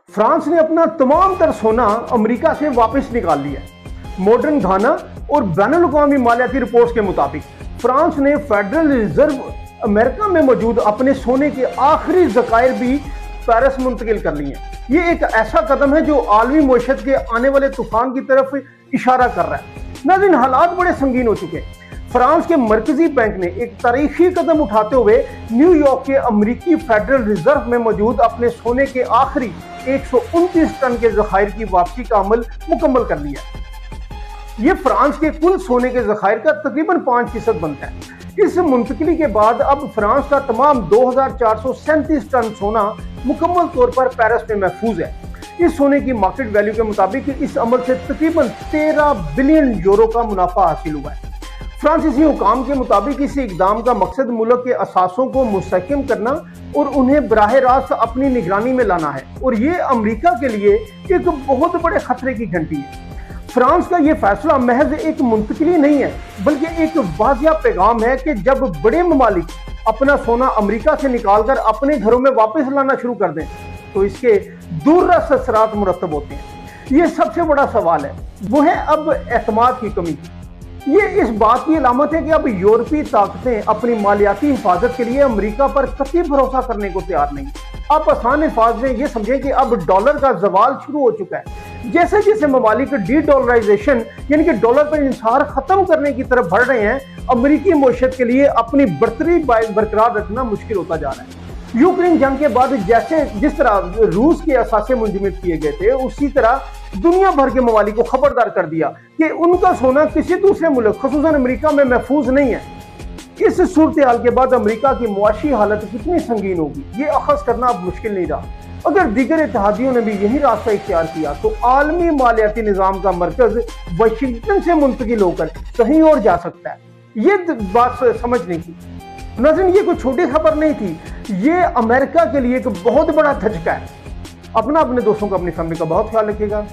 France ने अपना तमाम तर सोना अमेरिका से वापस निकाल लिया है। मॉडर्न घाना और बैनुल-अक़वामी मालियाती रिपोर्ट्स के मुताबिक फ्रांस ने फेडरल रिजर्व अमेरिका में मौजूद अपने सोने के आखिरी ज़खायर भी पेरिस मुंतकिल कर लिए हैं। ये एक ऐसा कदम है जो आलमी मईशत के आने वाले तूफान की तरफ इशारा कर रहा है। नाज़रीन, हालात बड़े संगीन हो चुके हैं। फ्रांस के मरकजी बैंक ने एक तारीखी कदम उठाते हुए न्यूयॉर्क के अमेरिकी फेडरल रिजर्व में मौजूद अपने सोने के आखिरी 129 टन के ज़खायर की वापसी का अमल मुकम्मल कर लिया। ये फ्रांस के कुल सोने के ज़खायर का तकरीबन 5% बनता है। इस मुंतकिली के बाद अब फ्रांस का तमाम 2437 टन सोना मुकम्मल तौर पर पेरिस में महफूज है। इस सोने की मार्केट वैल्यू के मुताबिक इस अमल से तकरीबन 13 बिलियन यूरो का मुनाफा हासिल हुआ है। फ्रांसीसी हुकाम के मुताबिक इस इकदाम का मकसद मुल्क के असासों को मुस्तहकम करना और उन्हें बराह रास्त अपनी निगरानी में लाना है, और ये अमेरिका के लिए एक बहुत बड़े खतरे की घंटी है। फ्रांस का ये फैसला महज एक मुंतकिली नहीं है, बल्कि एक वाज़िया पैगाम है कि जब बड़े ममालिक अपना सोना अमेरिका से निकालकर अपने घरों में वापस लाना शुरू कर दें तो इसके दूररस असरात मुरतब होते हैं। ये सबसे बड़ा सवाल है, वो है अब एतमाद की कमी। ये इस बात की अलामत है कि अब यूरोपीय ताकतें अपनी मालियाती हिफाजत के लिए अमेरिका पर कतई भरोसा करने को तैयार नहीं। आप आसान अल्फाज में ये समझें कि अब डॉलर का जवाल शुरू हो चुका है। जैसे जैसे ममालिक डी डॉलराइजेशन यानी कि डॉलर पर इंसार खत्म करने की तरफ बढ़ रहे हैं, अमेरिकी मईशत के लिए अपनी बरतरी बरकरार रखना मुश्किल होता जा रहा है। यूक्रेन जंग के बाद जिस तरह रूस के असासे मुंजमद किए गए थे, उसी तरह दुनिया भर के ममालिक को खबरदार कर दिया कि उनका सोना किसी दूसरे मुल्क ख़ुसूसन अमेरिका में महफूज नहीं है। इस सूरत हाल के बाद अमेरिका की मुआशी हालत कितनी संगीन होगी, ये अखज़ करना अब मुश्किल नहीं रहा। अगर दीगर इत्तेहादियों ने भी यही रास्ता इख्तियार किया तो आलमी मालियाती निज़ाम का मरकज वाशिंगटन से मुंतकिल होकर कहीं और जा सकता है। ये बात समझने की। नाज़रीन, ये कोई छोटी खबर नहीं थी, ये अमेरिका के लिए एक बहुत बड़ा धचका है। अपने दोस्तों का, अपनी फैमिली का बहुत ख्याल रखिएगा।